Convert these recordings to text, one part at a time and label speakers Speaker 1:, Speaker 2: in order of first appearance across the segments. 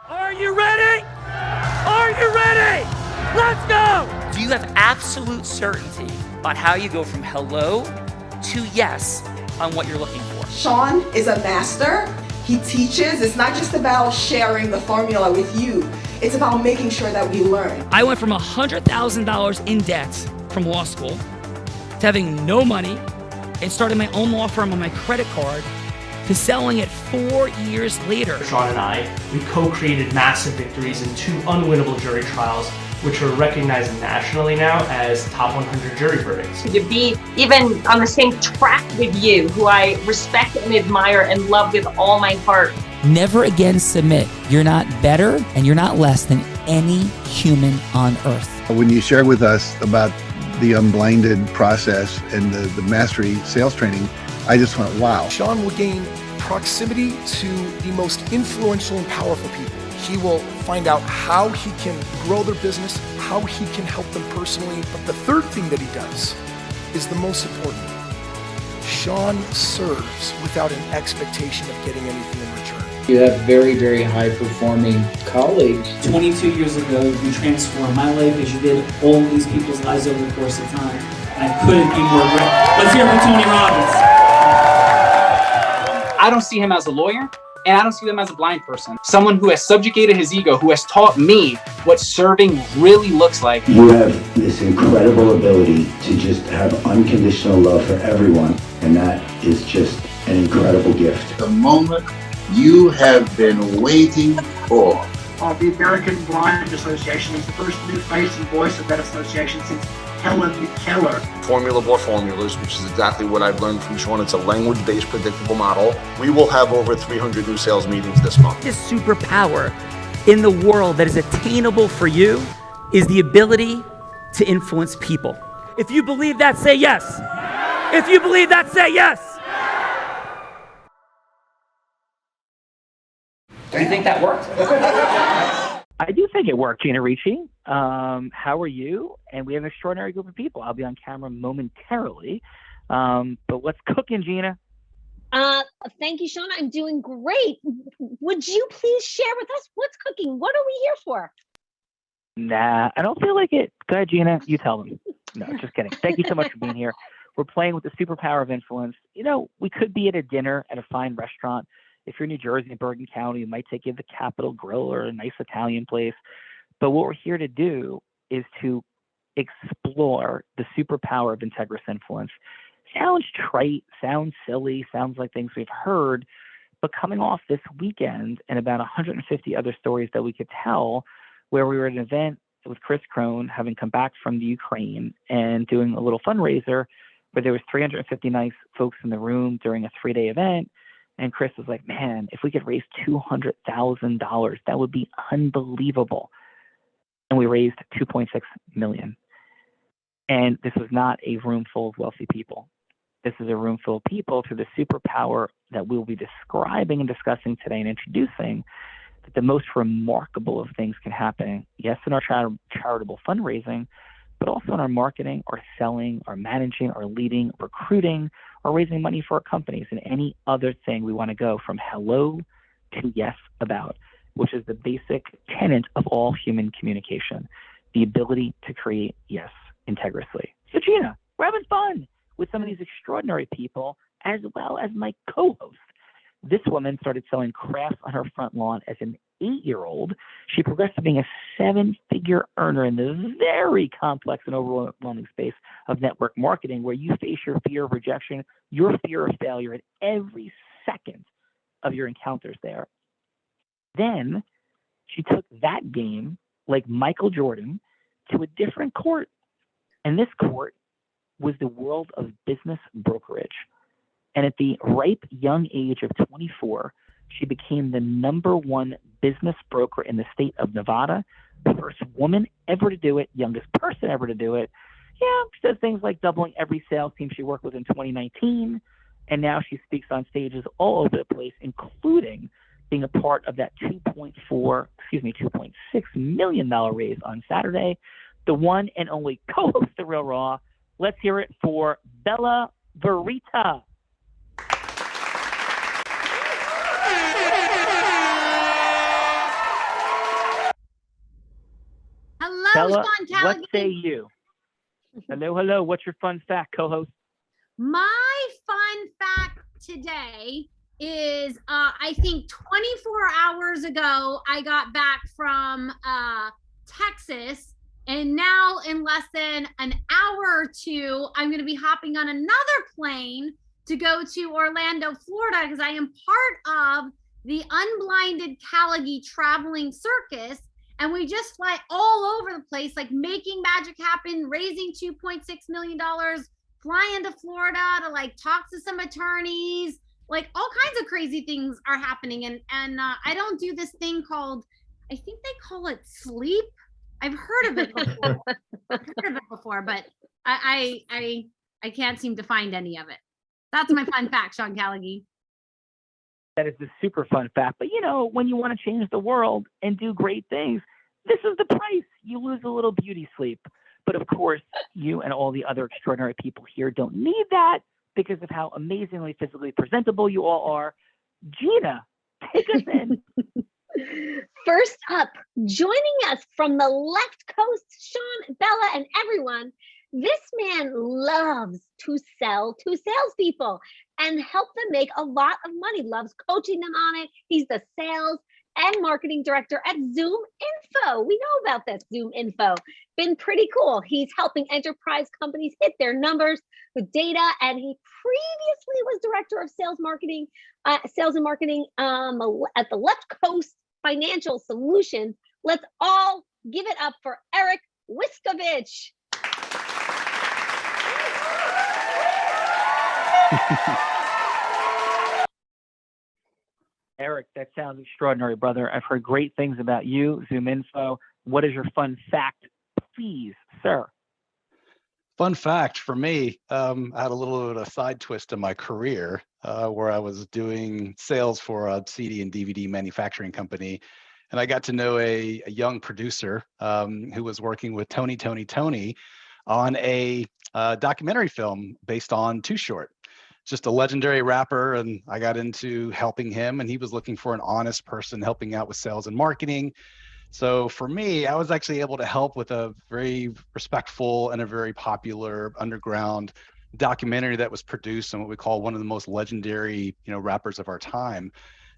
Speaker 1: Are you ready? Are you ready? Let's go! Do you have absolute certainty on how you go from hello to yes on what you're looking for?
Speaker 2: Sean is a master. He teaches. It's not just about sharing the formula with you. It's about making sure that we learn.
Speaker 1: I went from $100,000 in debt from law school to having no money and starting my own law firm on my credit card to selling it 4 years later.
Speaker 3: Sean and I, we co-created massive victories in 2 unwinnable jury trials, which are recognized nationally now as top 100 jury verdicts.
Speaker 4: To be even on the same track with you, who I respect and admire and love with all my heart.
Speaker 1: Never again submit. You're not better and you're not less than any human on earth.
Speaker 5: When you shared with us about the Unblinded process and the mastery sales training, I just went, wow.
Speaker 6: Sean will gain proximity to the most influential and powerful people. He will find out how he can grow their business, how he can help them personally. But the third thing that he does is the most important. Sean serves without an expectation of getting anything in return.
Speaker 7: You have very, very high-performing colleagues.
Speaker 8: 22 years ago, you transformed my life as you did all these people's lives over the course of time. And I couldn't be more grateful. Let's hear it for Tony Robbins.
Speaker 9: I don't see him as a lawyer, and I don't see him as a blind person. Someone who has subjugated his ego, who has taught me what serving really looks like.
Speaker 10: You have this incredible ability to just have unconditional love for everyone, and that is just an incredible gift.
Speaker 11: The moment you have been waiting for.
Speaker 12: The American Blind Association is the first new face and voice of that association since Helen Keller.
Speaker 13: Formula for formulas, which is exactly what I've learned from Sean. It's a language-based predictable model. We will have over 300 new sales meetings this month.
Speaker 1: This superpower in the world that is attainable for you is the ability to influence people. If you believe that, say yes. If you believe that, say yes. Do you think that worked?
Speaker 14: I do think it worked, Gina Ricci. How are you? And we have an extraordinary group of people. I'll be on camera momentarily. But what's cooking, Gina?
Speaker 15: Thank you, Sean. I'm doing great. Would you please share with us what's cooking? What are we here for?
Speaker 14: Nah, I don't feel like it. Go ahead, Gina. You tell them. No, just kidding. Thank you so much for being here. We're playing with the superpower of influence. You know, we could be at a dinner at a fine restaurant. If you're in New Jersey, Bergen County, we might take you to the Capitol Grill or a nice Italian place. But what we're here to do is to explore the superpower of integrous influence. Sounds trite, sounds silly, sounds like things we've heard, but coming off this weekend and about 150 other stories that we could tell, where we were at an event with Chris Crone, having come back from the Ukraine and doing a little fundraiser where there was 350 nice folks in the room during a 3-day event. And Chris was like, man, if we could raise $200,000, that would be unbelievable. And we raised $2.6 million. And this was not a room full of wealthy people. This is a room full of people through the superpower that we'll be describing and discussing today and introducing, that the most remarkable of things can happen, yes, in our charitable fundraising, but also in our marketing, our selling, our managing, our leading, recruiting, or raising money for our companies and any other thing we want to go from hello to yes about, which is the basic tenet of all human communication, the ability to create yes integrously. So Gina, we're having fun with some of these extraordinary people, as well as my co-host. This woman started selling crafts on her front lawn as an 8-year-old. She progressed to being a 7-figure earner in the very complex and overwhelming space of network marketing, where you face your fear of rejection, your fear of failure at every second of your encounters there. Then she took that game, like Michael Jordan, to a different court. And this court was the world of business brokerage. And at the ripe young age of 24, she became the #1 business broker in the state of Nevada, the first woman ever to do it, youngest person ever to do it. Yeah, she does things like doubling every sales team she worked with in 2019. And now she speaks on stages all over the place, including being a part of that $2.6 million raise on Saturday. The one and only co-host of Real Raw. Let's hear it for Bella Verita. Bella,
Speaker 16: Sean
Speaker 14: what
Speaker 16: Callaghan.
Speaker 14: say you? Hello. What's your fun fact, co-host?
Speaker 16: My fun fact today is I think 24 hours ago, I got back from Texas. And now in less than an hour or two, I'm going to be hopping on another plane to go to Orlando, Florida, because I am part of the Unblinded Callaghan traveling circus. And we just fly all over the place, like making magic happen, raising $2.6 million, flying to Florida to like talk to some attorneys, like all kinds of crazy things are happening. And I don't do this thing called, I think they call it sleep. I've heard of it before. But I can't seem to find any of it. That's my fun fact, Sean Callaghan.
Speaker 14: That is the super fun fact. But when you want to change the world and do great things, this is the price. You lose a little beauty sleep. But of course, you and all the other extraordinary people here don't need that because of how amazingly physically presentable you all are. Gina, take us in.
Speaker 15: First up, joining us from the left coast, Sean, Bella, and everyone, this man loves to sell to salespeople and help them make a lot of money, loves coaching them on it. He's the sales and marketing director at Zoom Info. We know about this Zoom Info. Been pretty cool. He's helping enterprise companies hit their numbers with data, and he previously was director of sales and marketing at the Left Coast Financial Solutions. Let's all give it up for Eric Wiscovich.
Speaker 14: Eric, that sounds extraordinary, brother. I've heard great things about you, Zoom Info. What is your fun fact, please, sir?
Speaker 17: Fun fact for me, I had a little bit of a side twist in my career where I was doing sales for a CD and DVD manufacturing company. And I got to know a young producer who was working with Tony on a documentary film based on Too Short. Just a legendary rapper, and I got into helping him, and he was looking for an honest person helping out with sales and marketing. So for me, I was actually able to help with a very respectful and a very popular underground documentary that was produced on what we call one of the most legendary, rappers of our time.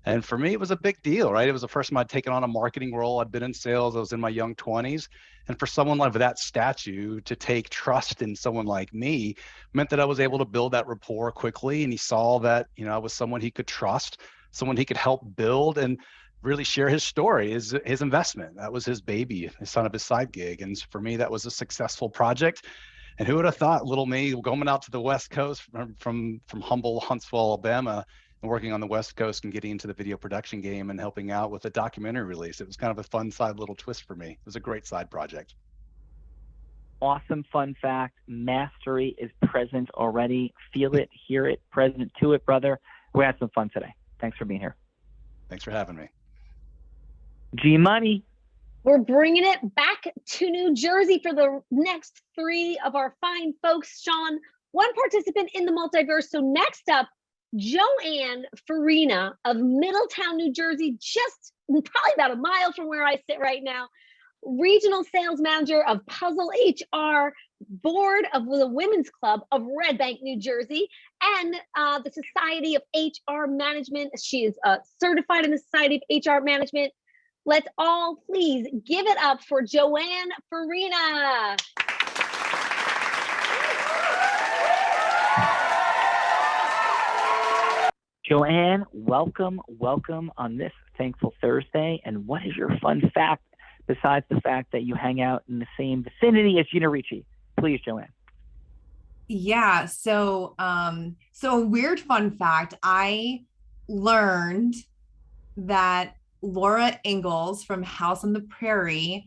Speaker 17: And for me, it was a big deal, right? It was the first time I'd taken on a marketing role. I'd been in sales. I was in my young 20s. And for someone of that stature to take trust in someone like me meant that I was able to build that rapport quickly. And he saw that, I was someone he could trust, someone he could help build and really share his story, his investment. That was his baby, his son of his side gig. And for me, that was a successful project. And who would have thought little me going out to the West Coast from humble Huntsville, Alabama, and working on the West Coast and getting into the video production game and helping out with a documentary release. It was kind of a fun side little twist for me. It was a great side project.
Speaker 14: Awesome fun fact. Mastery is present already. Feel it, hear it, present to it, brother. We had some fun today. Thanks for being here.
Speaker 17: Thanks for having me.
Speaker 14: G-Money.
Speaker 15: We're bringing it back to New Jersey for the next three of our fine folks. Sean, one participant in the multiverse. So next up, Joanne Farina of Middletown, New Jersey, just probably about a mile from where I sit right now. Regional sales manager of Puzzle HR, board of the Women's Club of Red Bank, New Jersey, and the Society of HR Management. She is certified in the Society of HR Management. Let's all please give it up for Joanne Farina.
Speaker 14: Joanne, welcome on this Thankful Thursday. And what is your fun fact besides the fact that you hang out in the same vicinity as Gina Ricci? Please, Joanne.
Speaker 18: Yeah, so a weird fun fact. I learned that Laura Ingalls from House on the Prairie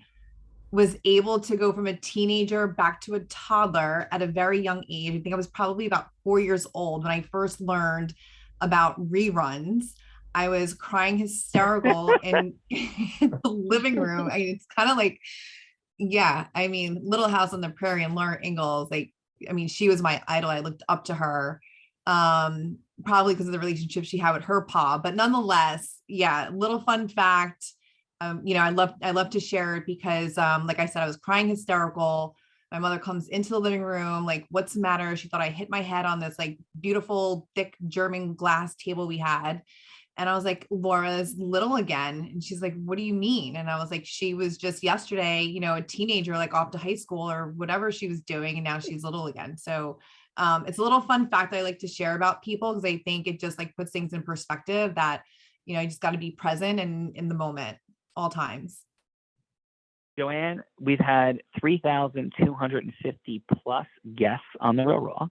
Speaker 18: was able to go from a teenager back to a toddler at a very young age. I think I was probably about 4 years old when I first learned about reruns. I was crying hysterical in the living room. I mean, it's kind of like, yeah, I mean, Little House on the Prairie and Laura Ingalls, she was my idol. I looked up to her, probably because of the relationship she had with her pa, but nonetheless, yeah, little fun fact, I love to share it because, like I said, I was crying hysterical. My mother comes into the living room, like, what's the matter? She thought I hit my head on this like beautiful, thick German glass table we had. And I was like, Laura's little again. And she's like, what do you mean? And I was like, she was just yesterday, a teenager, like off to high school or whatever she was doing. And now she's little again. So it's a little fun fact I like to share about people because I think it just like puts things in perspective that, you just got to be present and in the moment all times.
Speaker 14: Joanne, we've had 3,250 plus guests on the Real Raw,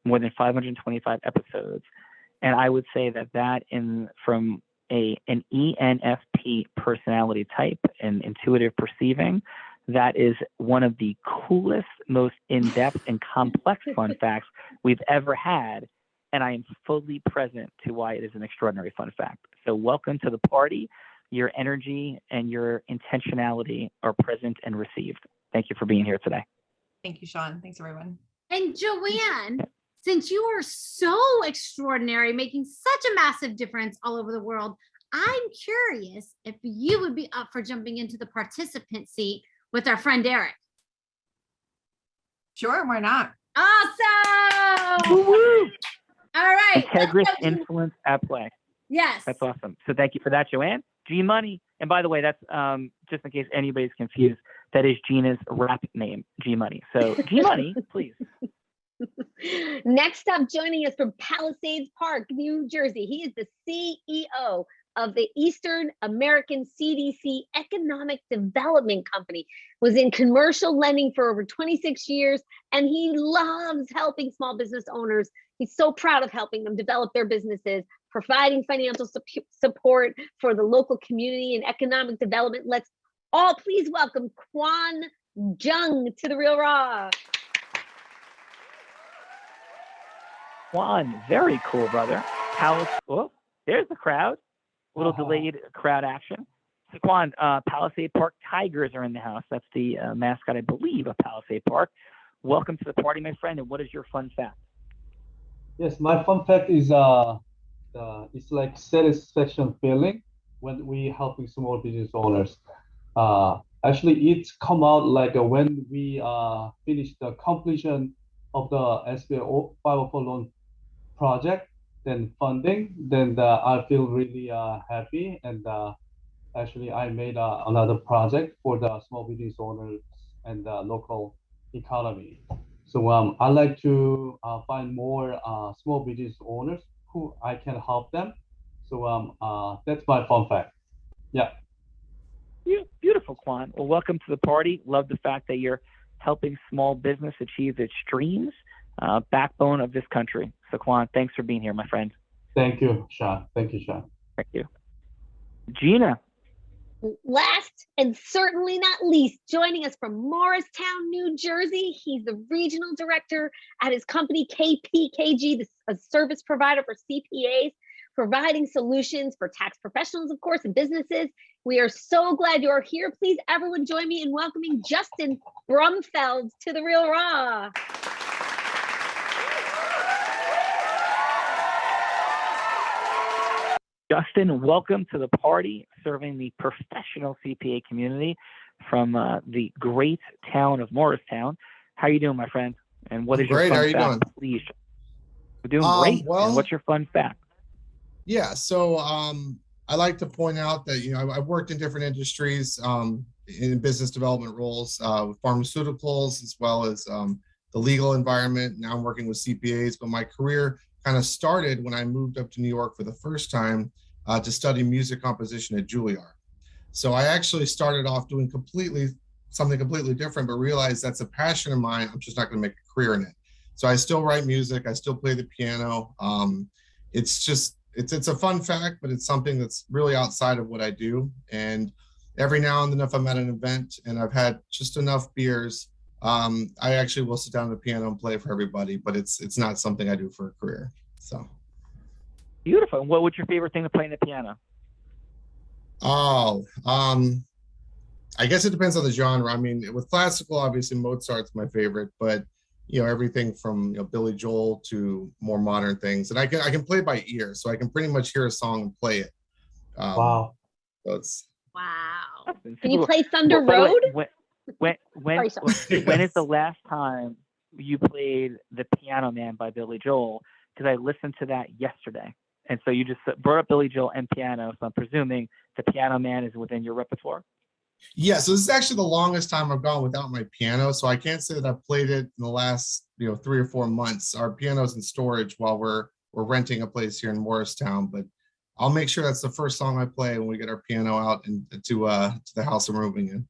Speaker 14: more than 525 episodes. And I would say that from an ENFP personality type and intuitive perceiving, that is one of the coolest, most in-depth and complex fun facts we've ever had. And I am fully present to why it is an extraordinary fun fact. So welcome to the party. Your energy and your intentionality are present and received. Thank you for being here today.
Speaker 18: Thank you, Sean. Thanks, everyone.
Speaker 16: And Joanne, since you are so extraordinary, making such a massive difference all over the world, I'm curious if you would be up for jumping into the participant seat with our friend Eric.
Speaker 18: Sure, why not?
Speaker 16: Awesome!
Speaker 14: Woo-woo!
Speaker 16: All right.
Speaker 14: Integrous influence at play.
Speaker 16: Yes.
Speaker 14: That's awesome. So thank you for that, Joanne. G Money. And by the way, that's just in case anybody's confused, that is Gina's rap name, G Money. So G Money, please.
Speaker 15: Next up, joining us from Palisades Park, New Jersey, he is the CEO of the Eastern American CDC Economic Development Company, was in commercial lending for over 26 years, and he loves helping small business owners. He's so proud of helping them develop their businesses, providing financial support for the local community and economic development. Let's all please welcome Kwon Jung to the Real Raw.
Speaker 14: Kwon, very cool, brother. Oh, there's the crowd. A little delayed crowd action. So Kwon, Palisade Park Tigers are in the house. That's the mascot, I believe, of Palisade Park. Welcome to the party, my friend. And what is your fun fact?
Speaker 19: Yes, my fun fact is it's like satisfaction feeling when we helping small business owners. Actually, it's come out like when we finish the completion of the SBA 504 loan project, then funding, then I feel really happy. And actually, I made another project for the small business owners and the local economy. So I like to find more small business owners who I can help them. So that's my fun fact. Yeah.
Speaker 14: Beautiful, Kwon. Well, welcome to the party. Love the fact that you're helping small business achieve its dreams, backbone of this country. So Kwon, thanks for being here, my friend.
Speaker 19: Thank you, Sean. Thank you, Sean.
Speaker 14: Thank you. Gina.
Speaker 15: Last and certainly not least, joining us from Morristown, New Jersey, he's the regional director at his company KBKG, a service provider for CPAs, providing solutions for tax professionals, of course, and businesses. We are so glad you're here. Please, everyone, join me in welcoming Justin Brumfield to the Real Raw.
Speaker 14: Justin, welcome to the party, serving the professional CPA community from the great town of Morristown. How are you doing, my friend? And what is your fun fact? Great. How are you doing? Please. We're doing great.
Speaker 20: Well,
Speaker 14: and what's your fun fact?
Speaker 20: Yeah, so I like to point out that I've worked in different industries in business development roles with pharmaceuticals as well as the legal environment. Now I'm working with CPAs, but my career kind of started when I moved up to New York for the first time to study music composition at Juilliard. So I actually started off doing something completely different, but realized that's a passion of mine. I'm just not going to make a career in it. So I still write music. I still play the piano. It's a fun fact, but it's something that's really outside of what I do. And every now and then, if I'm at an event and I've had just enough beers, I actually will sit down at the piano and play for everybody, but it's not something I do for a career. So
Speaker 14: beautiful. And what was your favorite thing to play in the piano?
Speaker 20: Oh, I guess it depends on the genre. I mean, with classical, obviously Mozart's my favorite, but everything from Billy Joel to more modern things, and I can play by ear, so I can pretty much hear a song and play it.
Speaker 19: Wow.
Speaker 20: So it's
Speaker 16: wow.
Speaker 15: Can you play Thunder
Speaker 14: By the way,
Speaker 15: Road?
Speaker 14: when is the last time you played The Piano Man by Billy Joel? Because I listened to that yesterday. And so you just brought up Billy Joel and piano. So I'm presuming The Piano Man is within your repertoire.
Speaker 20: Yeah, so this is actually the longest time I've gone without my piano. So I can't say that I've played it in the last 3 or 4 months. Our piano's in storage while we're renting a place here in Morristown, but I'll make sure that's the first song I play when we get our piano out and to the house we're moving in.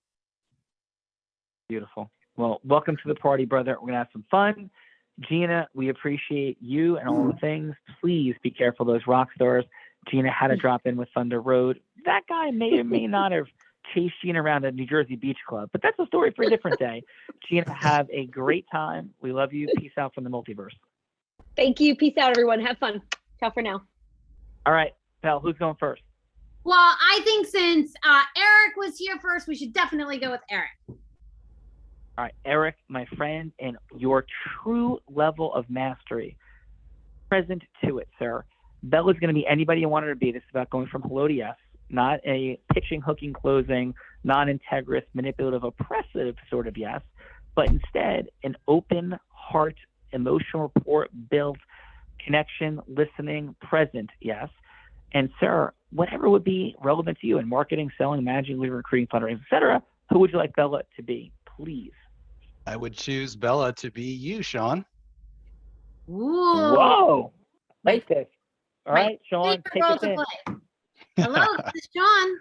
Speaker 14: Beautiful. Well, welcome to the party, brother. We're gonna have some fun. Gina, we appreciate you and all the things. Please be careful of those rock stars. Gina had to drop in with Thunder Road. That guy may or may not have chased Gina around a New Jersey beach club, but that's a story for a different day. Gina, have a great time. We love you. Peace out from the multiverse.
Speaker 15: Thank you. Peace out, everyone. Have fun. Ciao for now.
Speaker 14: All right, Belle, who's going first?
Speaker 16: Well, I think since Eric was here first, we should definitely go with Eric.
Speaker 14: All right, Eric, my friend, and your true level of mastery. Present to it, sir. Bella's going to be anybody you want her to be. This is about going from hello to yes, not a pitching, hooking, closing, non-integrous, manipulative, oppressive sort of yes, but instead an open heart, emotional rapport built, connection, listening, present yes. And sir, whatever would be relevant to you in marketing, selling, managing, leading, recruiting, fundraising, etc., who would you like Bella to be? Please.
Speaker 17: I would choose Bella to be you, Sean.
Speaker 16: Ooh.
Speaker 14: Whoa. Like this. All right, Sean,
Speaker 16: Favorite
Speaker 14: take
Speaker 16: role
Speaker 14: us
Speaker 16: to
Speaker 14: in.
Speaker 16: play. Hello, this is Sean.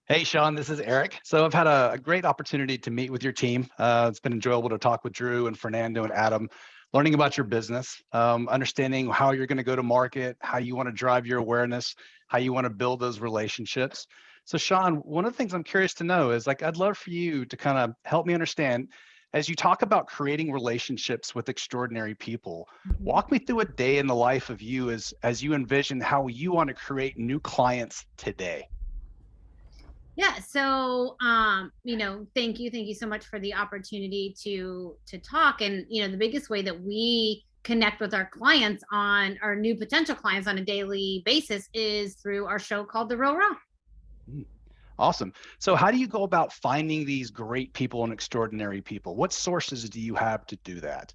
Speaker 17: Hey, Sean, this is Eric. So I've had a great opportunity to meet with your team. It's been enjoyable to talk with Drew and Fernando and Adam, learning about your business, understanding how you're going to go to market, how you want to drive your awareness, how you want to build those relationships. So Sean, one of the things I'm curious to know is I'd love for you to kind of help me understand, as you talk about creating relationships with extraordinary people, walk me through a day in the life of you as you envision how you want to create new clients today.
Speaker 16: Yeah, so thank you so much for the opportunity to talk. And the biggest way that we connect with our clients, on our new potential clients on a daily basis, is through our show called The Real Raw.
Speaker 17: Awesome. So how do you go about finding these great people and extraordinary people? What sources do you have to do that?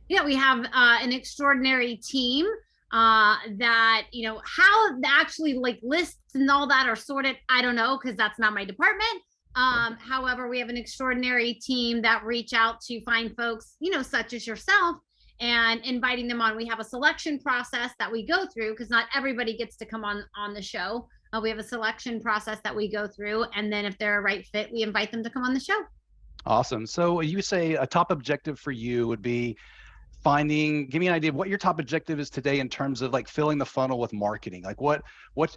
Speaker 16: Yeah, we have an extraordinary team that, how actually lists and all that are sorted, I don't know, because that's not my department. However, we have an extraordinary team that reach out to find folks, such as yourself, and inviting them on. We have a selection process that we go through, because not everybody gets to come on the show. We have a selection process that we go through, and then if they're a right fit, we invite them to come on the show.
Speaker 17: Awesome. So you say a top objective for you would be give me an idea of what your top objective is today in terms of filling the funnel with marketing. What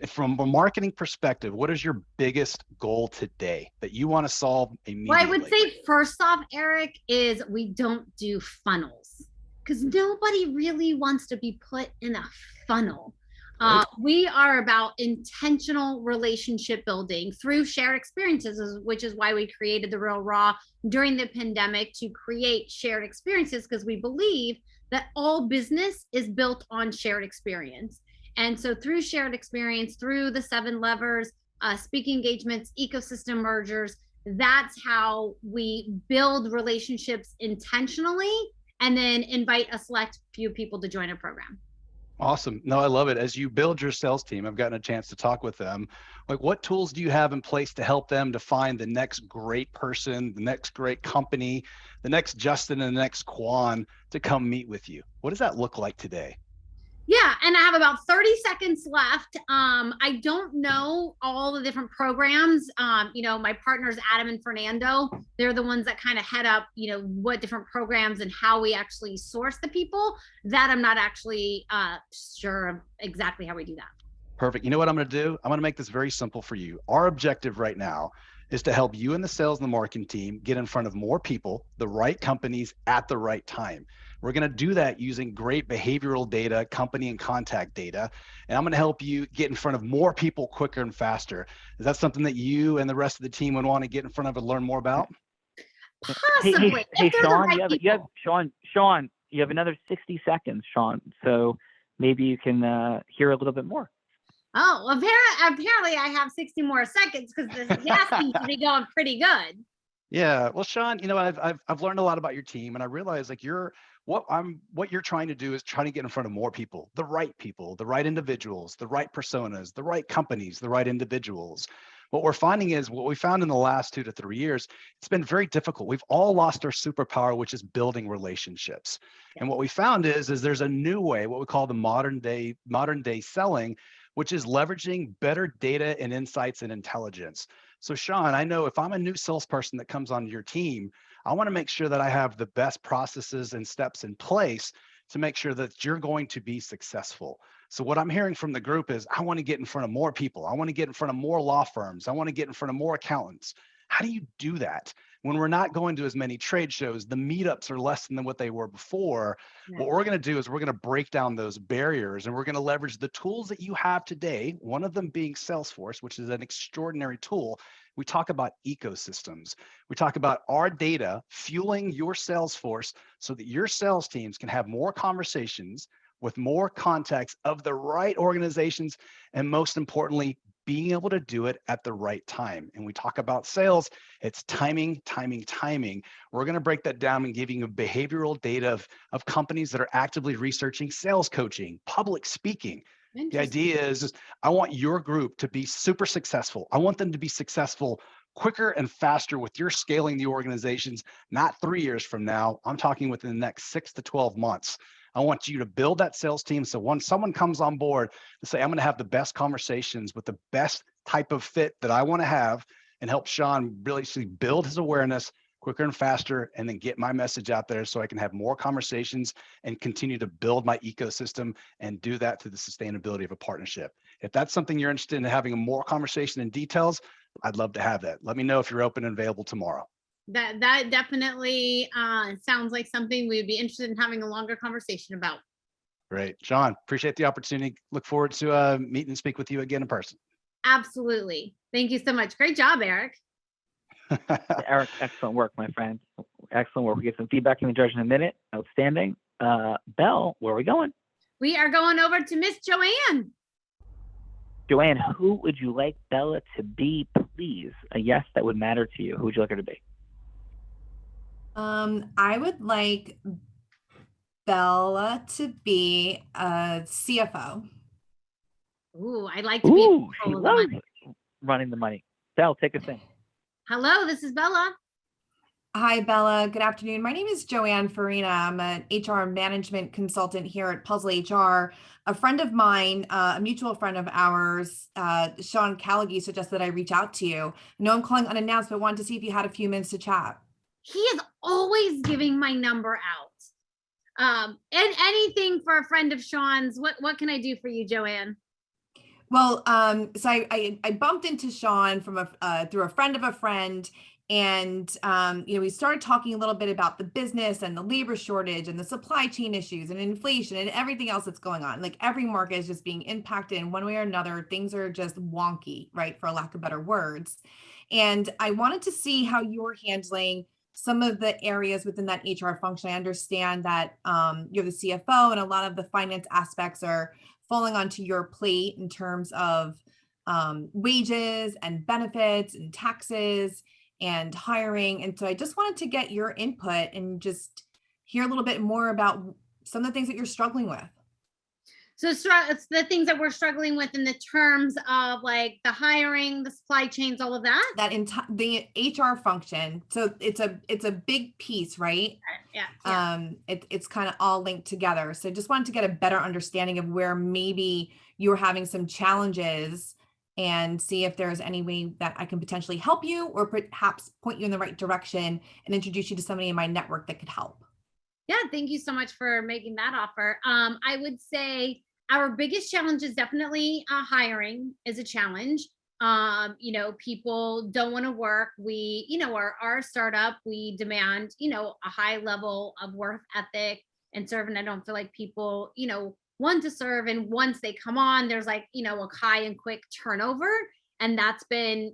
Speaker 17: from a marketing perspective, what is your biggest goal today that you want to solve immediately?
Speaker 16: Well, I would say first off, Eric, is we don't do funnels, because nobody really wants to be put in a funnel. We are about intentional relationship building through shared experiences, which is why we created The Real Raw during the pandemic, to create shared experiences, because we believe that all business is built on shared experience. And so through shared experience, through the 7 levers, speaking engagements, ecosystem mergers, that's how we build relationships intentionally, and then invite a select few people to join our program.
Speaker 17: Awesome. No, I love it. As you build your sales team, I've gotten a chance to talk with them. What tools do you have in place to help them to find the next great person, the next great company, the next Justin and the next Kwon to come meet with you? What does that look like today?
Speaker 16: Yeah, and I have about 30 seconds left. I don't know all the different programs. My partners, Adam and Fernando, they're the ones that kind of head up, what different programs and how we actually source the people. That I'm not actually sure of exactly how we do that.
Speaker 17: Perfect. You know what I'm going to do? I'm going to make this very simple for you. Our objective right now is to help you and the sales and the marketing team get in front of more people, the right companies at the right time. We're going to do that using great behavioral data, company and contact data. And I'm going to help you get in front of more people quicker and faster. Is that something that you and the rest of the team would want to get in front of and learn more about?
Speaker 16: Possibly.
Speaker 14: Hey, Sean, you have another 60 seconds, Sean. So maybe you can hear a little bit more.
Speaker 16: Oh, apparently I have 60 more seconds because this gas seems to be going pretty good.
Speaker 17: Yeah. Well, Sean, I've learned a lot about your team, and I realize like what you're trying to do is trying to get in front of more people, the right individuals, the right personas, the right companies, the right individuals. What we're finding is what we found in the last 2 to 3 years, it's been very difficult. We've all lost our superpower, which is building relationships. And what we found is there's a new way, what we call the modern day selling, which is leveraging better data and insights and intelligence. So Sean, I know if I'm a new salesperson that comes on your team, I want to make sure that I have the best processes and steps in place to make sure that you're going to be successful. So what I'm hearing from the group is I want to get in front of more people. I want to get in front of more law firms. I want to get in front of more accountants. How do you do that when we're not going to as many trade shows? The meetups are less than what they were before. Yeah. What we're going to do is we're going to break down those barriers, and we're going to leverage the tools that you have today, one of them being Salesforce, which is an extraordinary tool. We talk about ecosystems. We talk about our data fueling your Salesforce so that your sales teams can have more conversations with more contacts of the right organizations, and most importantly, being able to do it at the right time. And we talk about sales, it's timing, timing, timing. We're going to break that down and giving you behavioral data of companies that are actively researching sales coaching, public speaking. The idea is I want your group to be super successful. I want them to be successful quicker and faster with your scaling the organizations, not 3 years from now. I'm talking within the next 6 to 12 months. I want you to build that sales team. So when someone comes on board to say, I'm going to have the best conversations with the best type of fit that I want to have, and help Sean really build his awareness quicker and faster, and then get my message out there so I can have more conversations and continue to build my ecosystem and do that through the sustainability of a partnership. If that's something you're interested in having a more conversation in details, I'd love to have that. Let me know if you're open and available tomorrow.
Speaker 16: That definitely sounds like something we'd be interested in having a longer conversation about.
Speaker 17: Great. Sean, appreciate the opportunity. Look forward to meet and speak with you again in person.
Speaker 16: Absolutely. Thank you so much. Great job, Eric.
Speaker 14: Eric, excellent work, my friend. Excellent work. We get some feedback from the judge in a minute. Outstanding. Belle, where are we going?
Speaker 16: We are going over to Miss Joanne.
Speaker 14: Joanne, who would you like Bella to be, please? A yes that would matter to you. Who would you like her to be?
Speaker 18: I would like Bella to be a CFO.
Speaker 16: Ooh, I'd like to be
Speaker 14: she loves running the money. Belle, take us in.
Speaker 16: Hello, this is Bella.
Speaker 18: Hi, Bella. Good afternoon. My name is Joanne Farina. I'm an HR management consultant here at Puzzle HR. A friend of mine, a mutual friend of ours, Sean Callaghy, suggested I reach out to you. I know I'm calling unannounced, but wanted to see if you had a few minutes to chat.
Speaker 16: He is always giving my number out. And anything for a friend of Sean's. What can I do for you, Joanne?
Speaker 18: Well, so I bumped into Sean from through a friend of a friend, and we started talking a little bit about the business and the labor shortage and the supply chain issues and inflation and everything else that's going on. Like every market is just being impacted in one way or another. Things are just wonky, right, for lack of better words. And I wanted to see how you're handling some of the areas within that HR function. I understand that you're the CFO, and a lot of the finance aspects are falling onto your plate in terms of wages and benefits and taxes and hiring. And so I just wanted to get your input and just hear a little bit more about some of the things that you're struggling with.
Speaker 16: So it's the things that we're struggling with in the terms of like the hiring, the supply chains, all of that.
Speaker 18: The HR function. So it's a big piece, right?
Speaker 16: Yeah.
Speaker 18: It's kind of all linked together. So just wanted to get a better understanding of where maybe you're having some challenges and see if there's any way that I can potentially help you, or perhaps point you in the right direction and introduce you to somebody in my network that could help.
Speaker 16: Yeah, thank you so much for making that offer. I would say our biggest challenge is definitely hiring is a challenge. People don't want to work. We, our startup, we demand, a high level of work ethic and serve. And I don't feel like people, want to serve. And once they come on, there's like, a high and quick turnover. And that's been,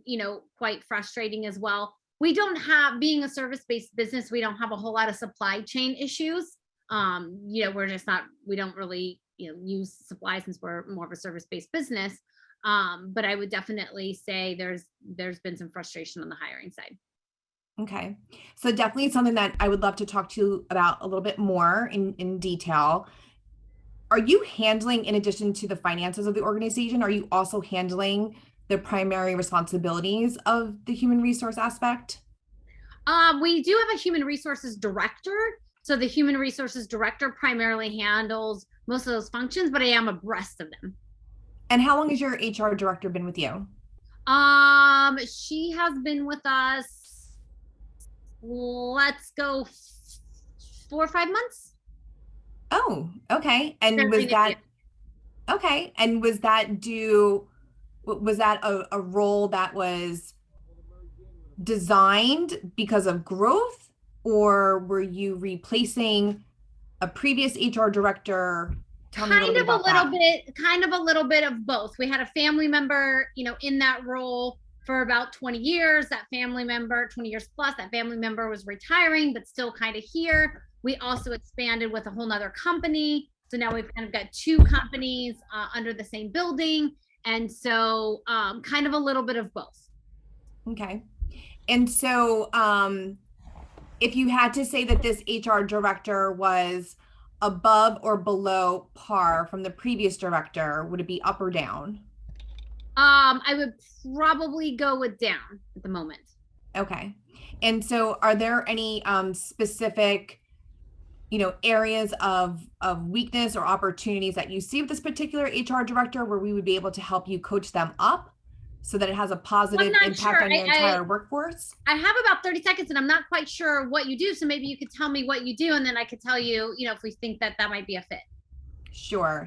Speaker 16: quite frustrating as well. We don't have, being a service-based business, we don't have a whole lot of supply chain issues. We don't really, use supplies since we're more of a service-based business. But I would definitely say there's been some frustration on the hiring side.
Speaker 18: Okay. So definitely it's something that I would love to talk to you about a little bit more in detail. Are you handling, in addition to the finances of the organization, are you also handling the primary responsibilities of the human resource aspect?
Speaker 16: We do have a human resources director. So the human resources director primarily handles most of those functions, but I am abreast of them.
Speaker 18: And how long has your HR director been with you?
Speaker 16: She has been with us, let's go 4 or 5 months.
Speaker 18: Oh, okay. And was that okay? And was that a role that was designed because of growth, or were you replacing a previous HR director?
Speaker 16: Kind of a little bit of both. We had a family member, in that role for about 20 years. That family member, 20 years plus, that family member was retiring, but still kind of here. We also expanded with a whole nother company. So now we've kind of got 2 companies under the same building. And so kind of a little bit of both.
Speaker 18: Okay. And so if you had to say that this HR director was above or below par from the previous director, would it be up or down?
Speaker 16: I would probably go with down at the moment.
Speaker 18: Okay. And so are there any specific, areas of weakness or opportunities that you see with this particular HR director where we would be able to help you coach them up so that it has a positive impact on your entire workforce? I
Speaker 16: have about 30 seconds and I'm not quite sure what you do. So maybe you could tell me what you do and then I could tell you, if we think that might be a fit.
Speaker 18: Sure.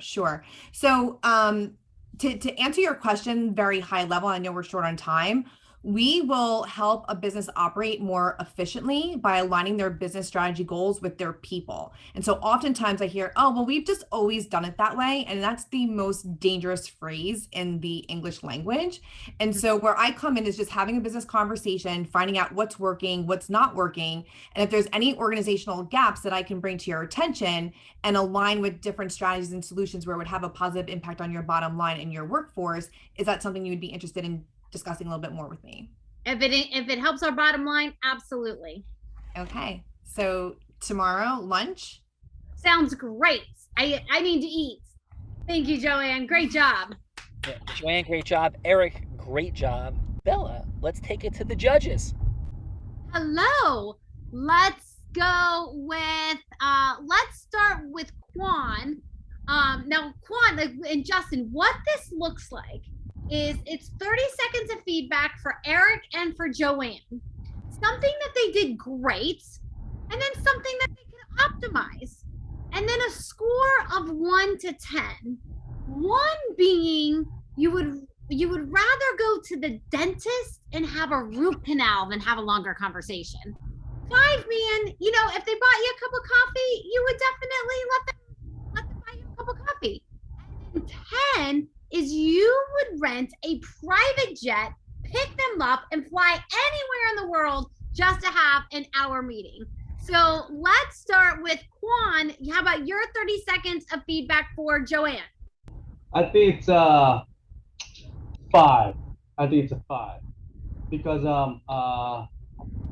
Speaker 18: So to answer your question very high level, I know we're short on time. We will help a business operate more efficiently by aligning their business strategy goals with their people. And so oftentimes I hear, oh, well, we've just always done it that way. And that's the most dangerous phrase in the English language. And so where I come in is just having a business conversation, finding out what's working, what's not working. And if there's any organizational gaps that I can bring to your attention and align with different strategies and solutions where it would have a positive impact on your bottom line and your workforce, is that something you would be interested in discussing a little bit more with me?
Speaker 16: If it helps our bottom line, absolutely.
Speaker 18: Okay. So tomorrow, lunch?
Speaker 16: Sounds great. I need to eat. Thank you, Joanne. Great job.
Speaker 1: Yeah, Joanne, great job. Eric, great job. Bella, let's take it to the judges.
Speaker 16: Hello. Let's go with let's start with Kwon. Now Kwon and Justin, what this looks like is it's 30 seconds of feedback for Eric and for Joanne. Something that they did great, and then something that they can optimize. And then a score of 1 to 10. 1 being you would rather go to the dentist and have a root canal than have a longer conversation. 5 being, if they bought you a cup of coffee, you would definitely let them buy you a cup of coffee. And 10 is you would rent a private jet, pick them up, and fly anywhere in the world just to have an hour meeting. So let's start with Kwon. How about your 30 seconds of feedback for Joanne?
Speaker 19: I think it's 5. I think it's a 5 because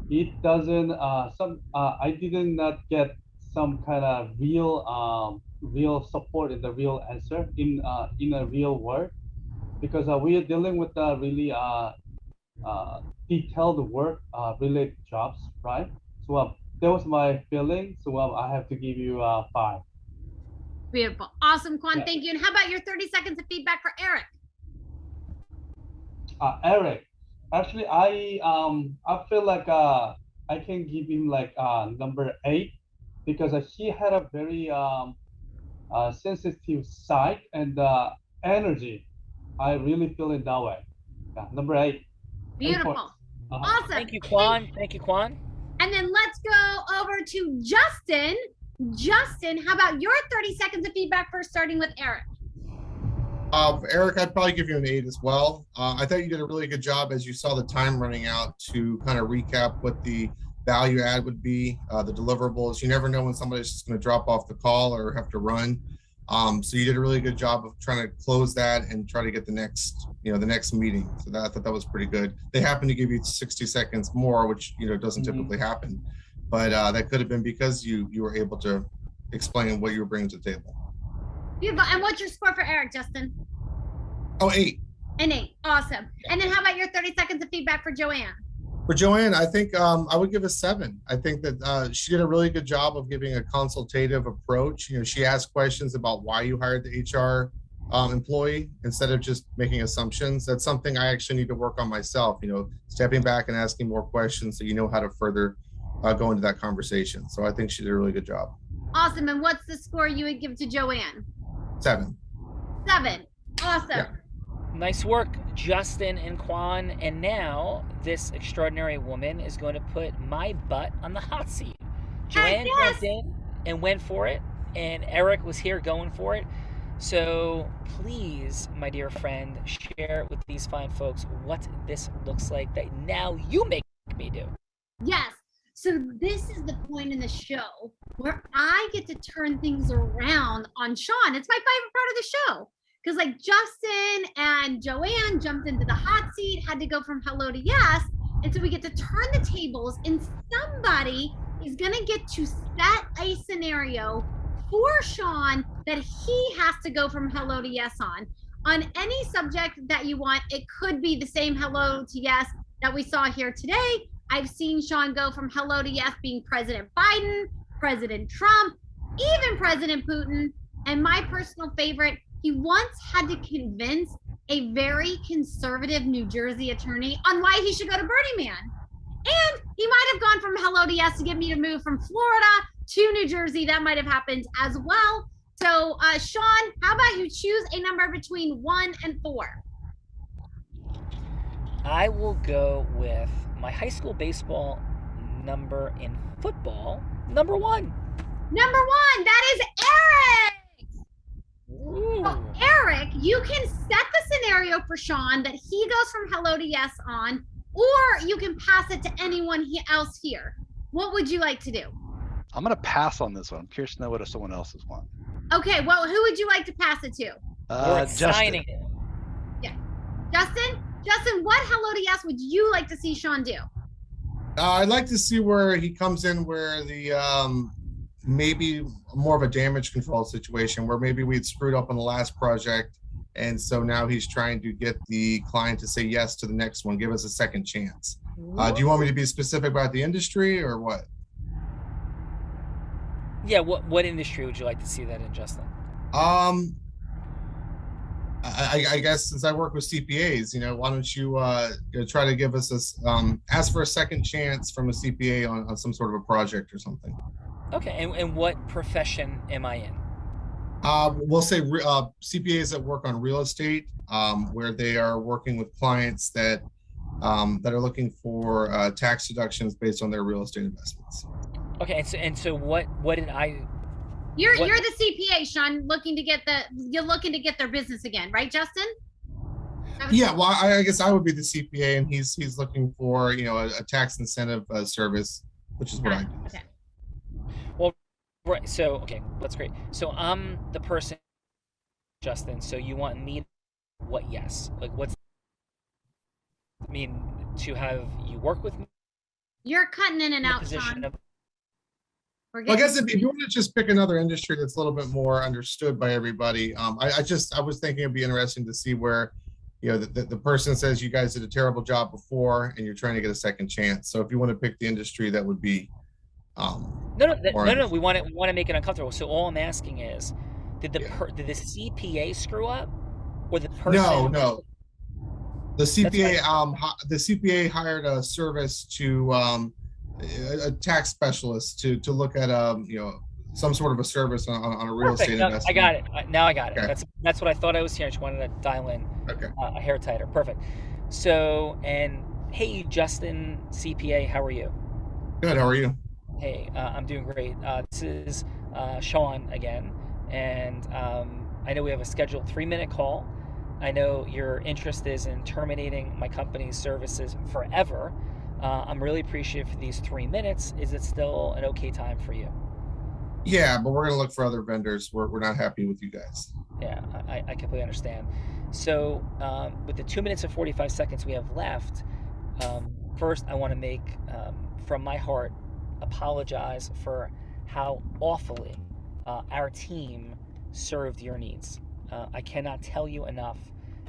Speaker 19: it doesn't I did not get some kind of real support in the real answer in a real world, because we are dealing with really detailed work related jobs, right? So that was my feeling. So I have to give you 5.
Speaker 16: Beautiful. Awesome, Kwon.
Speaker 19: Yeah.
Speaker 16: Thank you. And how about your 30 seconds of feedback for Eric?
Speaker 19: Eric, actually, I feel like I can give him like number 8 because he had a very sensitive side and energy. I really feel it that way. Yeah, number 8.
Speaker 16: Beautiful. Awesome.
Speaker 1: Thank you, Kwon. Thank you, Kwon.
Speaker 16: And then let's go over to Justin. Justin, how about your 30 seconds of feedback first, starting with Eric?
Speaker 20: Eric, I'd probably give you an 8 as well. I thought you did a really good job as you saw the time running out to kind of recap what the value add would be, the deliverables. You never know when somebody's just going to drop off the call or have to run. So you did a really good job of trying to close that and try to get the next meeting. So I thought that was pretty good. They happened to give you 60 seconds more, which doesn't typically happen, but that could have been because you were able to explain what you were bringing to the table.
Speaker 16: Beautiful. And what's your score for Eric, Justin?
Speaker 20: Oh, 8.
Speaker 16: An 8. Awesome. And then how about your 30 seconds of feedback for Joanne?
Speaker 20: For Joanne, I think I would give a 7. I think that she did a really good job of giving a consultative approach. She asked questions about why you hired the HR employee instead of just making assumptions. That's something I actually need to work on myself, stepping back and asking more questions so you know how to further go into that conversation. So I think she did a really good job.
Speaker 16: Awesome. And what's the score you would give to Joanne?
Speaker 20: 7.
Speaker 16: 7. Awesome.
Speaker 20: Yeah.
Speaker 1: Nice work, Justin and Kwon. And now this extraordinary woman is going to put my butt on the hot seat. Joanne jumped in and went for it, and Eric was here going for it. So please, my dear friend, share with these fine folks what this looks like that now you make me do.
Speaker 16: Yes. So this is the point in the show where I get to turn things around on Sean. It's my favorite part of the show. Because like Justin and Joanne jumped into the hot seat, had to go from hello to yes. And so we get to turn the tables, and somebody is going to get to set a scenario for Sean that he has to go from hello to yes on any subject that you want. It could be the same hello to yes that we saw here today. I've seen Sean go from hello to yes being President Biden, President Trump, even President Putin. And my personal favorite, he once had to convince a very conservative New Jersey attorney on why he should go to Burning Man. And he might have gone from hello to yes to get me to move from Florida to New Jersey. That might have happened as well. So, Sean, how about you choose a number between 1 and 4?
Speaker 1: I will go with my high school baseball number in football, number 1.
Speaker 16: Number 1, that is Eric. So Eric, you can set the scenario for Sean that he goes from hello to yes on, or you can pass it to anyone else here. What would you like to do?
Speaker 17: I'm going to pass on this one. I'm curious to know what someone else's want.
Speaker 16: Okay, well, who would you like to pass it to?
Speaker 1: Justin.
Speaker 16: Yeah. Justin, what hello to yes would you like to see Sean do?
Speaker 20: I'd like to see where he comes in where the maybe more of a damage control situation where maybe we'd screwed up on the last project, and so now he's trying to get the client to say yes to the next one, give us a second chance. Do you want me to be specific about the industry or what?
Speaker 1: Yeah, what industry would you like to see that in, Justin?
Speaker 20: I guess since I work with CPAs, why don't you try to give us ask for a second chance from a CPA on some sort of a project or something.
Speaker 1: Okay, and what profession am I in?
Speaker 20: We'll say CPAs that work on real estate, where they are working with clients that are looking for tax deductions based on their real estate investments.
Speaker 1: Okay, and so what did I?
Speaker 16: You're the CPA, Sean, you're looking to get their business again, right, Justin?
Speaker 20: Yeah, well, I guess I would be the CPA, and he's looking for a tax incentive service, which is what I do.
Speaker 16: Okay.
Speaker 1: Well, right. So okay, that's great. So I'm the person, Justin. So you want me to what? Yes. Like what's? I mean, to have you work with me.
Speaker 16: You're cutting in and out, Sean.
Speaker 20: Well, I guess if you want to just pick another industry that's a little bit more understood by everybody, I was thinking it'd be interesting to see where, the person says you guys did a terrible job before and you're trying to get a second chance. So if you want to pick the industry, that would be.
Speaker 1: No. We want to make it uncomfortable. So all I'm asking is, did the CPA screw up, or the person?
Speaker 20: No. The CPA hired a service to. A tax specialist to look at some sort of a service on a real estate investment.
Speaker 1: I got it. Now I got it.
Speaker 20: Okay.
Speaker 1: That's what I thought I was hearing. I just wanted to dial in a hair tighter. Perfect. So, and hey, Justin, CPA, how are you?
Speaker 20: Good. How are you?
Speaker 1: Hey, I'm doing great. This is Sean again, and I know we have a scheduled 3-minute call. I know your interest is in terminating my company's services forever. I'm really appreciative for these 3 minutes. Is it still an okay time for you?
Speaker 20: Yeah, but we're gonna look for other vendors. We're not happy with you guys.
Speaker 1: Yeah, I completely understand. So with the 2 minutes and 45 seconds we have left, first I want to make, from my heart, apologize for how awfully our team served your needs. I cannot tell you enough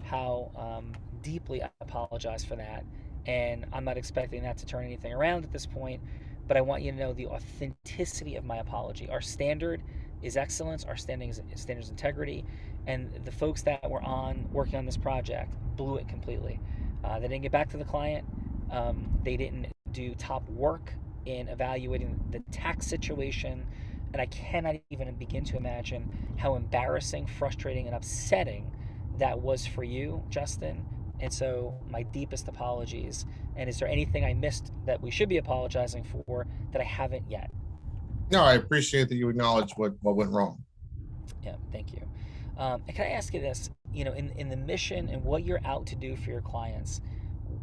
Speaker 1: how deeply I apologize for that. And I'm not expecting that to turn anything around at this point, but I want you to know the authenticity of my apology. Our standard is excellence, our standards integrity, and the folks that were working on this project blew it completely. They didn't get back to the client. They didn't do top work in evaluating the tax situation, and I cannot even begin to imagine how embarrassing, frustrating, and upsetting that was for you, Justin. And so my deepest apologies. And is there anything I missed that we should be apologizing for that I haven't yet?
Speaker 20: No, I appreciate that you acknowledge what went wrong.
Speaker 1: Yeah, thank you. And can I ask you this? In the mission and what you're out to do for your clients,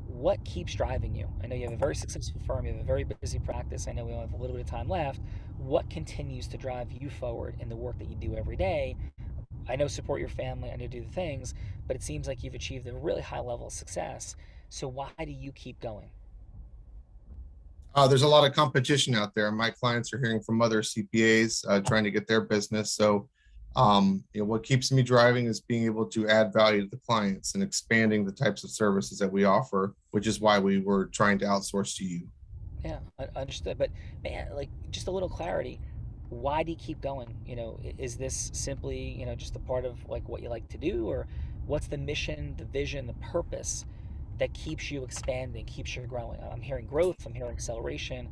Speaker 1: what keeps driving you? I know you have a very successful firm, you have a very busy practice. I know we only have a little bit of time left. What continues to drive you forward in the work that you do every day? I know support your family, I know do the things, but it seems like you've achieved a really high level of success. So why do you keep going?
Speaker 20: There's a lot of competition out there. My clients are hearing from other CPAs trying to get their business. So, what keeps me driving is being able to add value to the clients and expanding the types of services that we offer, which is why we were trying to outsource to you.
Speaker 1: Yeah, understood. But man, like just a little clarity. Why do you keep going? Is this simply, just a part of like what you like to do, or what's the mission, the vision, the purpose that keeps you expanding, keeps you growing? I'm hearing growth, I'm hearing acceleration,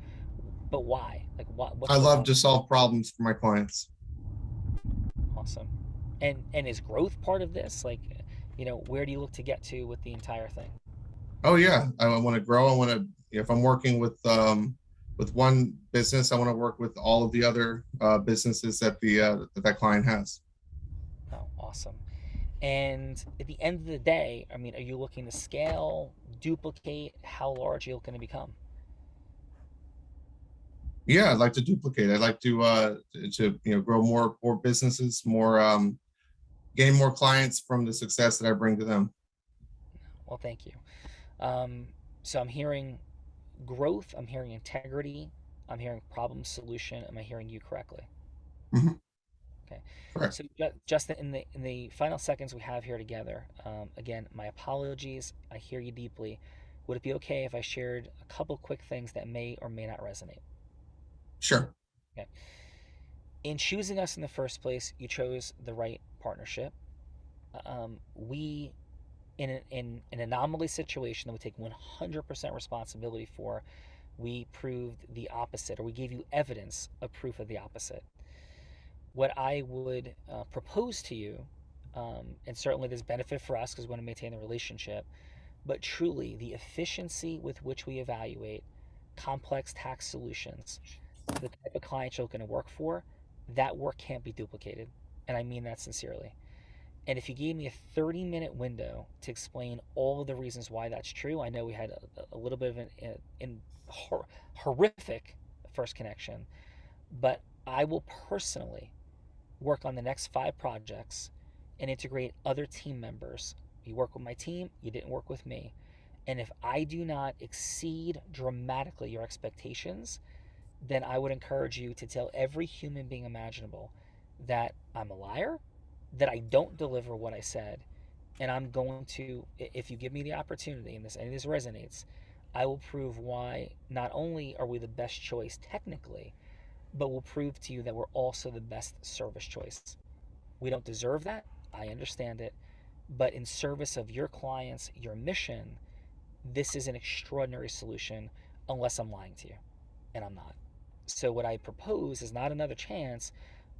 Speaker 1: but why? Like what's
Speaker 20: I
Speaker 1: the
Speaker 20: love
Speaker 1: why?
Speaker 20: to solve problems for my clients.
Speaker 1: Awesome. And is growth part of this? Like, where do you look to get to with the entire thing?
Speaker 20: Oh yeah, I want to grow. I want to, if I'm working with one business, I want to work with all of the other businesses that that client has.
Speaker 1: Oh, awesome. And at the end of the day, I mean, are you looking to scale, duplicate? How large are you looking to become?
Speaker 20: Yeah, I'd like to duplicate. I'd like to grow more businesses, gain more clients from the success that I bring to them.
Speaker 1: Well, thank you. So I'm hearing growth, I'm hearing integrity, I'm hearing problem solution. Am I hearing you correctly?
Speaker 20: Mm-hmm.
Speaker 1: Okay.
Speaker 20: Correct.
Speaker 1: So Justin, in the final seconds we have here together, again, my apologies. I hear you deeply. Would it be okay if I shared a couple quick things that may or may not resonate?
Speaker 20: Sure.
Speaker 1: Okay. In choosing us in the first place, you chose the right partnership. We, in an anomaly situation that we take 100% responsibility for, we proved the opposite, or we gave you evidence of proof of the opposite. What I would propose to you, and certainly there's benefit for us because we want to maintain the relationship, but truly the efficiency with which we evaluate complex tax solutions for the type of clients you're looking to work for, that work can't be duplicated. And I mean that sincerely. And if you gave me a 30-minute window to explain all of the reasons why that's true, I know we had a little bit of an horrific first connection, but I will personally work on the next 5 projects and integrate other team members. You work with my team, you didn't work with me. And if I do not exceed dramatically your expectations, then I would encourage you to tell every human being imaginable that I'm a liar, that I don't deliver what I said, and I'm going to, if you give me the opportunity, and any of this resonates, I will prove why not only are we the best choice technically, but we'll prove to you that we're also the best service choice. We don't deserve that, I understand it, but in service of your clients, your mission, this is an extraordinary solution unless I'm lying to you, and I'm not. So what I propose is not another chance,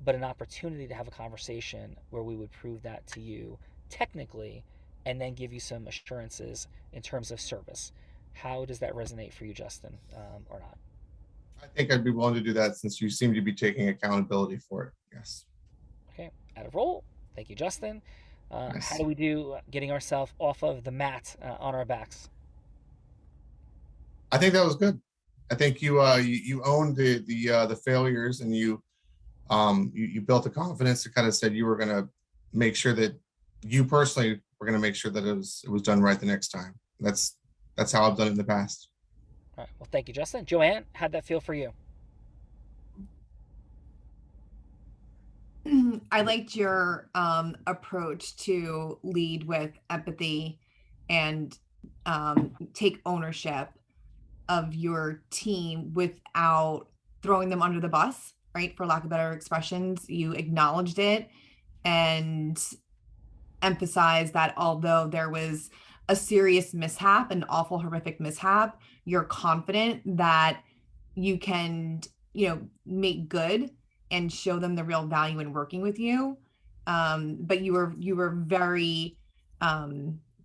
Speaker 1: but an opportunity to have a conversation where we would prove that to you technically and then give you some assurances in terms of service. How does that resonate for you, Justin, or not?
Speaker 20: I think I'd be willing to do that since you seem to be taking accountability for it. Yes.
Speaker 1: Okay, out of roll. Thank you, Justin.
Speaker 20: Nice.
Speaker 1: How do we do getting ourselves off of the mat on our backs?
Speaker 20: I think that was good. I think you owned the failures, and you You built the confidence to kind of said you were going to make sure that you personally were going to make sure that it was done right the next time. That's how I've done it in the past.
Speaker 1: All right. Well, thank you, Justin. Joanne, how'd that feel for you?
Speaker 18: I liked your approach to lead with empathy and take ownership of your team without throwing them under the bus, right? For lack of better expressions, you acknowledged it and emphasized that although there was a serious mishap, an awful, horrific mishap, you're confident that you can, make good and show them the real value in working with you. But you were very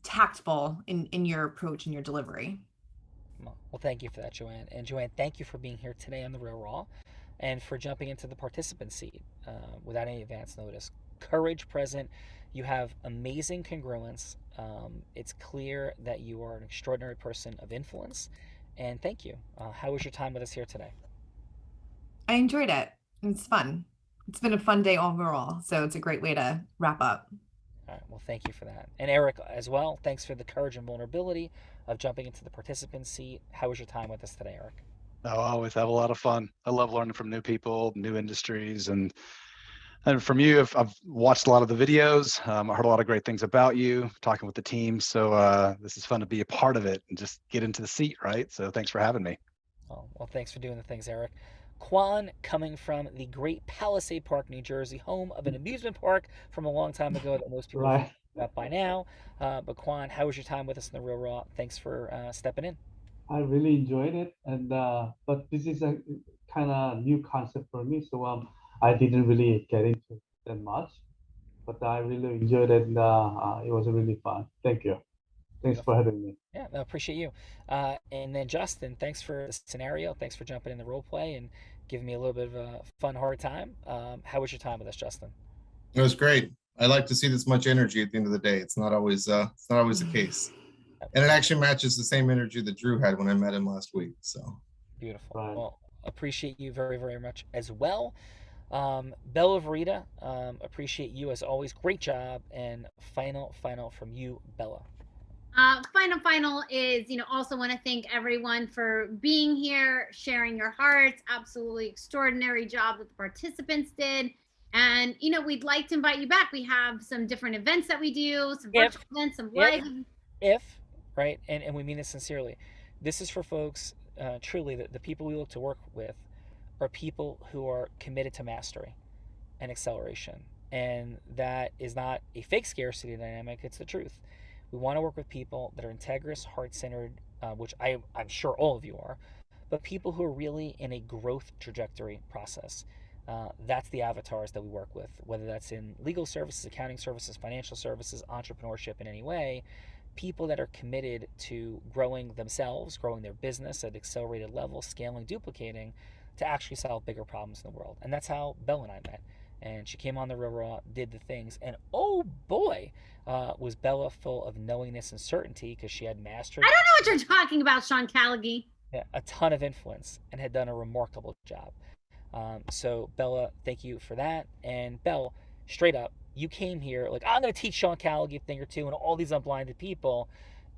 Speaker 18: tactful in your approach and your delivery.
Speaker 1: Well, thank you for that, Joanne. And Joanne, thank you for being here today on The Real Raw and for jumping into the participant seat without any advance notice. Courage present. You have amazing congruence. It's clear that you are an extraordinary person of influence. And thank you. How was your time with us here today?
Speaker 18: I enjoyed it. It's fun. It's been a fun day overall. So it's a great way to wrap up.
Speaker 1: All right. Well, thank you for that. And Eric as well. Thanks for the courage and vulnerability of jumping into the participant seat. How was your time with us today, Eric?
Speaker 17: I always have a lot of fun. I love learning from new people, new industries, and from you, I've watched a lot of the videos. I heard a lot of great things about you, talking with the team. So this is fun to be a part of it and just get into the seat, right? So thanks for having me.
Speaker 1: Oh, well, thanks for doing the things, Eric. Kwon, coming from the great Palisades Park, New Jersey, home of an amusement park from a long time ago that most people have about by now. But Kwon, how was your time with us in The Real Raw? Thanks for stepping in.
Speaker 19: I really enjoyed it, and but this is a kind of new concept for me, so I didn't really get into it that much, but I really enjoyed it, and it was really fun. Thank you. Thanks for having me.
Speaker 1: Yeah, I appreciate you. And then Justin, thanks for the scenario. Thanks for jumping in the role play and giving me a little bit of a fun, hard time. How was your time with us, Justin?
Speaker 20: It was great. I like to see this much energy at the end of the day. It's not always the case. And it actually matches the same energy that Drew had when I met him last week. So
Speaker 1: beautiful. Right. Well, appreciate you very, very much as well. Bella Verita, appreciate you as always. Great job. And final from you, Bella.
Speaker 16: Final is, also want to thank everyone for being here, sharing your hearts. Absolutely extraordinary job that the participants did. And, we'd like to invite you back. We have some different events that we do, some virtual events, some live.
Speaker 1: Right, and we mean this sincerely. This is for folks, truly, the people we look to work with are people who are committed to mastery and acceleration. And that is not a fake scarcity dynamic, it's the truth. We want to work with people that are integrous, heart-centered, which I'm sure all of you are, but people who are really in a growth trajectory process. That's the avatars that we work with, whether that's in legal services, accounting services, financial services, entrepreneurship in any way. People that are committed to growing themselves, growing their business at accelerated levels, scaling, duplicating, to actually solve bigger problems in the world. And that's how Bella and I met. And she came on The Real Raw, did the things, and oh boy, was Bella full of knowingness and certainty because she had mastered.
Speaker 16: I don't know what you're talking about, Sean Callaghy.
Speaker 1: Yeah, a ton of influence and had done a remarkable job. So Bella, thank you for that. And Belle, straight up, you came here like, I'm going to teach Sean Callaghy a thing or two and all these unblinded people.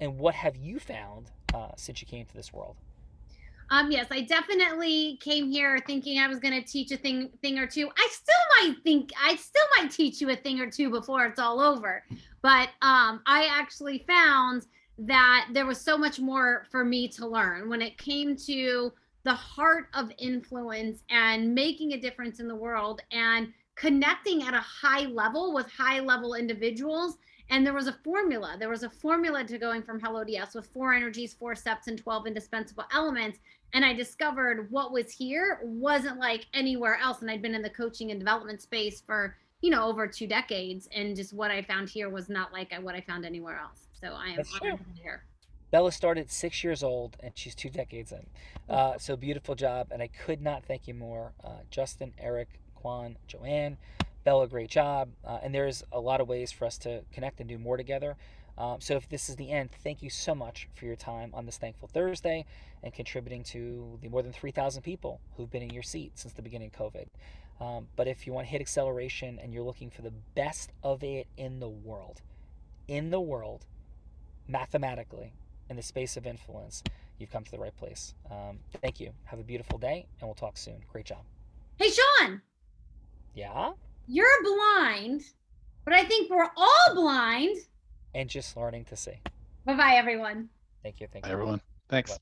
Speaker 1: And what have you found since you came to this world?
Speaker 16: Yes, I definitely came here thinking I was going to teach a thing or two. I still might teach you a thing or two before it's all over. But I actually found that there was so much more for me to learn when it came to the heart of influence and making a difference in the world and connecting at a high level with high level individuals. And there was a formula to going from Hello to Yes with 4 energies, 4 steps, and 12 indispensable elements. And I discovered what was here wasn't like anywhere else. And I'd been in the coaching and development space for, over 2 decades. And just what I found here was not like what I found anywhere else. So I am honored to be here.
Speaker 1: Bella started 6 years old and she's 2 decades in. So beautiful job. And I could not thank you more. Justin, Eric, Kwon, Joanne, Bella, great job. And there's a lot of ways for us to connect and do more together. So if this is the end, thank you so much for your time on this Thankful Thursday and contributing to the more than 3,000 people who've been in your seat since the beginning of COVID. But if you want to hit acceleration and you're looking for the best of it in the world, mathematically, in the space of influence, you've come to the right place. Thank you. Have a beautiful day, and we'll talk soon. Great job.
Speaker 16: Hey, Sean.
Speaker 1: Yeah?
Speaker 16: You're blind, but I think we're all blind.
Speaker 1: And just learning to see.
Speaker 16: Bye-bye, everyone.
Speaker 1: Thank you.
Speaker 17: Bye, everyone. Thanks.
Speaker 1: Bye.